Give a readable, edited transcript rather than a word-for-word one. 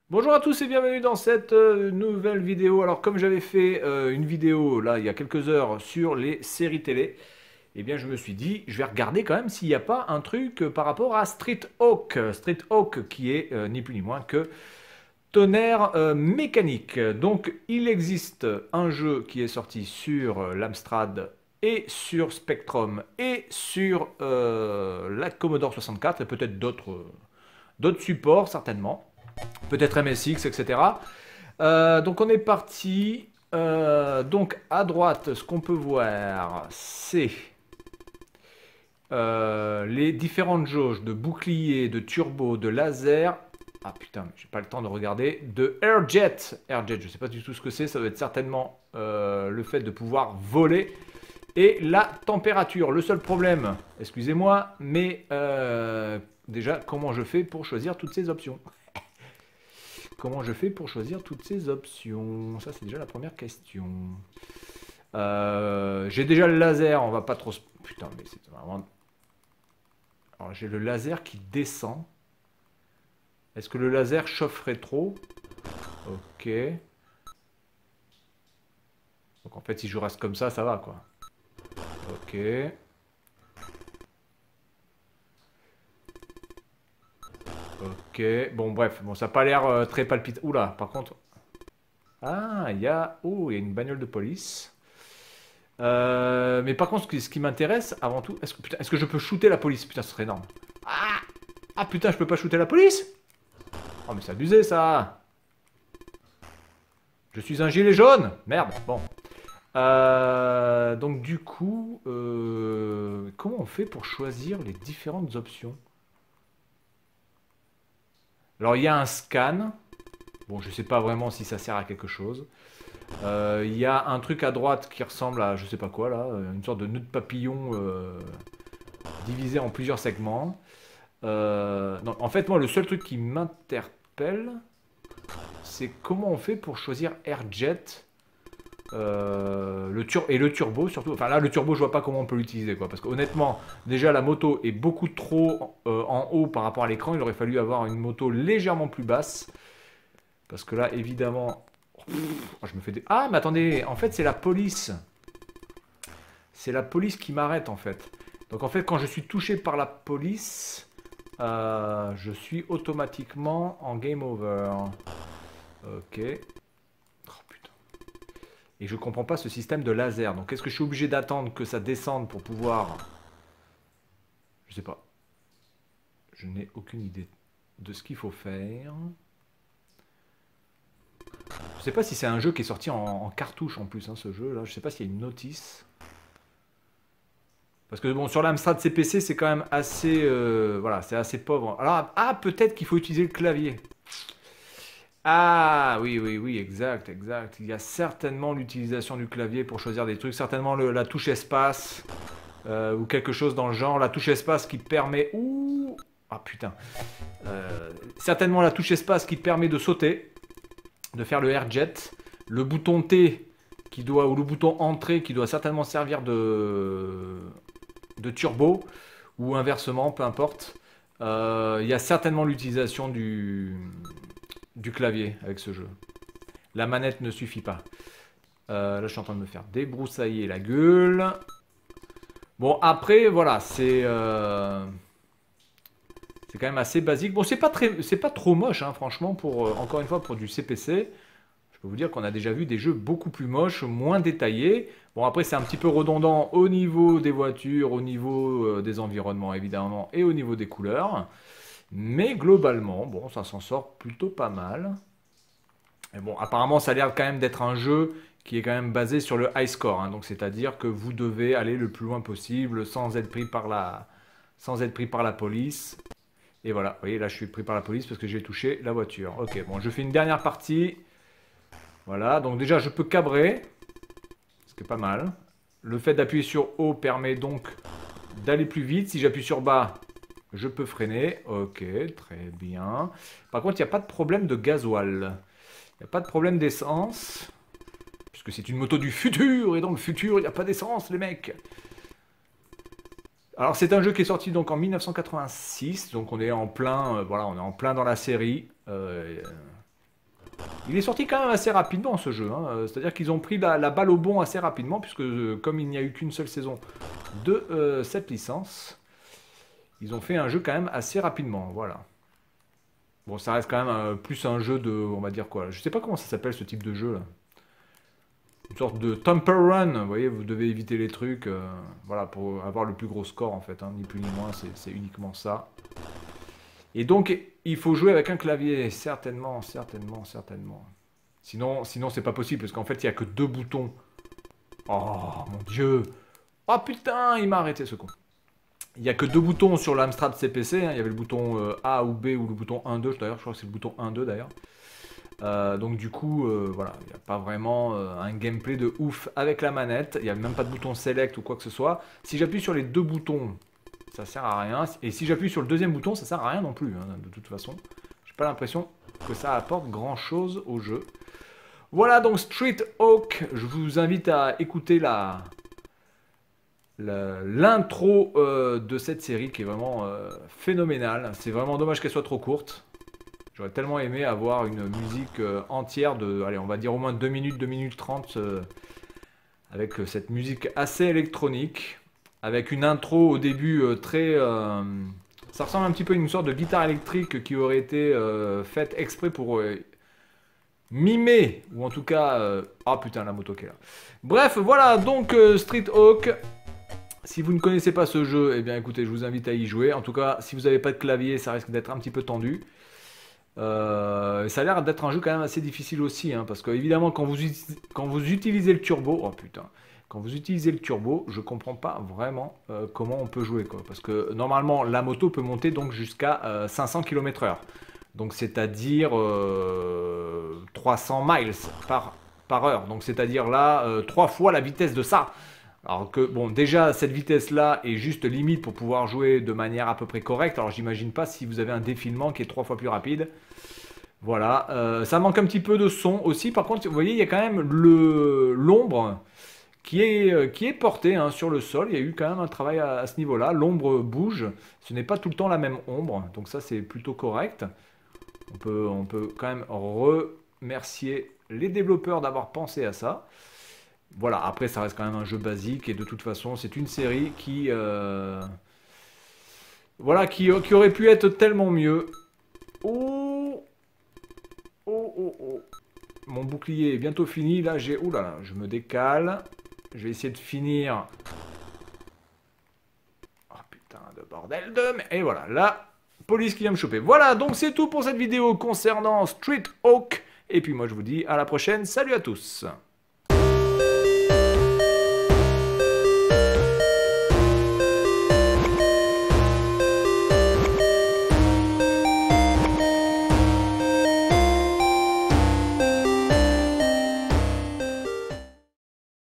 Bonjour à tous et bienvenue dans cette nouvelle vidéo. Alors comme j'avais fait une vidéo là il y a quelques heures sur les séries télé, eh bien je me suis dit je vais regarder quand même s'il n'y a pas un truc par rapport à Street Hawk. Street Hawk qui est ni plus ni moins que Tonnerre mécanique. Donc il existe un jeu qui est sorti sur l'Amstrad et sur Spectrum et sur la Commodore 64 et peut-être d'autres supports certainement peut-être MSX, etc. Donc on est parti. Donc à droite, ce qu'on peut voir, c'est les différentes jauges de bouclier, de turbo, de laser. Ah putain, j'ai pas le temps de regarder. De Airjet. Airjet, je sais pas du tout ce que c'est. Ça doit être certainement le fait de pouvoir voler. Et la température. Le seul problème, excusez-moi, mais déjà, comment je fais pour choisir toutes ces options? Comment je fais pour choisir toutes ces options? Ça, c'est déjà la première question. J'ai déjà le laser, on va pas trop... Putain, mais c'est vraiment... Alors, j'ai le laser qui descend. Est-ce que le laser chaufferait trop? Ok. Donc, en fait, si je reste comme ça va, quoi. Ok. Ok. Bon, bref. Bon, ça n'a pas l'air très palpitant. Oula, par contre... Ah, il y a... Oh, il y a une bagnole de police. Mais par contre, ce qui m'intéresse avant tout, est-ce que je peux shooter la police? Putain, ce serait énorme. Ah, ah putain, je peux pas shooter la police? Oh, mais c'est abusé ça. Je suis un gilet jaune. Merde, bon. Donc du coup, comment on fait pour choisir les différentes options? Alors il y a un scan. Bon, je sais pas vraiment si ça sert à quelque chose. Il y a un truc à droite qui ressemble à je sais pas quoi là, une sorte de nœud de papillon divisé en plusieurs segments. Non, en fait, moi, le seul truc qui m'interpelle, c'est comment on fait pour choisir Airjet et le turbo surtout. Enfin là, le turbo, je vois pas comment on peut l'utiliser, quoi. Parce que honnêtement, déjà, la moto est beaucoup trop en haut par rapport à l'écran. Il aurait fallu avoir une moto légèrement plus basse. Parce que là, évidemment... je me fais des... Ah, mais attendez, en fait, c'est la police. C'est la police qui m'arrête, en fait. Donc en fait, quand je suis touché par la police, je suis automatiquement en game over. Ok. Oh putain. Et je comprends pas ce système de laser. Donc est-ce que je suis obligé d'attendre que ça descende pour pouvoir... Je sais pas. Je n'ai aucune idée de ce qu'il faut faire. Je sais pas si c'est un jeu qui est sorti en cartouche en plus, hein, ce jeu là. Je sais pas s'il y a une notice. Parce que bon, sur l'Amstrad CPC, c'est quand même assez, voilà, c'est assez pauvre. Alors, ah, peut-être qu'il faut utiliser le clavier. Ah, oui, oui, oui, exact, exact. Il y a certainement l'utilisation du clavier pour choisir des trucs. Certainement la touche espace ou quelque chose dans le genre. La touche espace qui permet... Ouh, ah putain. Certainement la touche espace qui permet de sauter, de faire le air jet. Le bouton T qui doit, ou le bouton entrée qui doit certainement servir de turbo ou inversement, peu importe. Il y a certainement l'utilisation du clavier avec ce jeu. La manette ne suffit pas. Là, je suis en train de me faire débroussailler la gueule. Bon, après, voilà, c'est quand même assez basique. Bon, c'est pas trop moche, hein, franchement, pour encore une fois pour du CPC. Je peux vous dire qu'on a déjà vu des jeux beaucoup plus moches, moins détaillés. Bon, après, c'est un petit peu redondant au niveau des voitures, au niveau des environnements, évidemment, et au niveau des couleurs. Mais globalement, bon, ça s'en sort plutôt pas mal. Et bon, apparemment, ça a l'air quand même d'être un jeu qui est quand même basé sur le high score, hein. Donc, c'est-à-dire que vous devez aller le plus loin possible sans être pris par la police. Et voilà, vous voyez, là, je suis pris par la police parce que j'ai touché la voiture. Ok, bon, je fais une dernière partie. Voilà, donc déjà, je peux cabrer, ce qui est pas mal. Le fait d'appuyer sur haut permet donc d'aller plus vite. Si j'appuie sur bas, je peux freiner. Ok, très bien. Par contre, il n'y a pas de problème de gasoil. Il n'y a pas de problème d'essence. Puisque c'est une moto du futur. Et dans le futur, il n'y a pas d'essence, les mecs. Alors, c'est un jeu qui est sorti donc en 1986. Donc, on est en plein, voilà, on est en plein dans la série. Il est sorti quand même assez rapidement ce jeu, hein. C'est-à-dire qu'ils ont pris la balle au bon assez rapidement, puisque comme il n'y a eu qu'une seule saison de cette licence, ils ont fait un jeu quand même assez rapidement, voilà. Bon, ça reste quand même plus un jeu de, on va dire quoi, je sais pas comment ça s'appelle ce type de jeu là. Une sorte de temper run, vous voyez, vous devez éviter les trucs, voilà, pour avoir le plus gros score en fait, hein, ni plus ni moins, c'est uniquement ça. Et donc, il faut jouer avec un clavier, certainement, certainement, certainement. Sinon c'est pas possible, parce qu'en fait, il n'y a que deux boutons. Oh, mon Dieu. Oh putain, il m'a arrêté ce con. Il n'y a que deux boutons sur l'Amstrad CPC, hein. Il y avait le bouton A ou B, ou le bouton 1-2, d'ailleurs, je crois que c'est le bouton 1-2 d'ailleurs. Donc du coup, voilà, il n'y a pas vraiment un gameplay de ouf avec la manette. Il n'y a même pas de bouton select ou quoi que ce soit. Si j'appuie sur les deux boutons, ça sert à rien. Et si j'appuie sur le deuxième bouton, ça sert à rien non plus, hein, de toute façon. J'ai pas l'impression que ça apporte grand chose au jeu. Voilà donc Street Hawk. Je vous invite à écouter l'intro de cette série qui est vraiment phénoménale. C'est vraiment dommage qu'elle soit trop courte. J'aurais tellement aimé avoir une musique entière de, allez, on va dire au moins 2 minutes, 2 minutes 30, avec cette musique assez électronique, avec une intro au début très... ça ressemble un petit peu à une sorte de guitare électrique qui aurait été faite exprès pour mimer, ou en tout cas... Ah putain, la moto qui est là. Bref, voilà, donc Street Hawk. Si vous ne connaissez pas ce jeu, eh bien écoutez, je vous invite à y jouer. En tout cas, si vous n'avez pas de clavier, ça risque d'être un petit peu tendu. Ça a l'air d'être un jeu quand même assez difficile aussi, hein, parce que évidemment quand vous utilisez le turbo, oh putain, quand vous utilisez le turbo, je comprends pas vraiment comment on peut jouer, quoi, parce que normalement la moto peut monter donc jusqu'à 500 km/h, donc c'est-à-dire 300 miles par heure, donc c'est-à-dire là 3 fois la vitesse de ça. Alors que, bon, déjà, cette vitesse-là est juste limite pour pouvoir jouer de manière à peu près correcte. Alors, j'imagine pas si vous avez un défilement qui est 3 fois plus rapide. Voilà. Ça manque un petit peu de son aussi. Par contre, vous voyez, il y a quand même l'ombre qui est portée, hein, sur le sol. Il y a eu quand même un travail à ce niveau-là. L'ombre bouge. Ce n'est pas tout le temps la même ombre. Donc ça, c'est plutôt correct. On peut quand même remercier les développeurs d'avoir pensé à ça. Voilà, après ça reste quand même un jeu basique et de toute façon c'est une série qui, voilà, qui aurait pu être tellement mieux. Oh, oh, oh, oh. Mon bouclier est bientôt fini, là j'ai... Ouh là là, je me décale. Je vais essayer de finir. Oh putain de bordel de... Et voilà, la police qui vient me choper. Voilà, donc c'est tout pour cette vidéo concernant Street Hawk. Et puis moi je vous dis à la prochaine, salut à tous.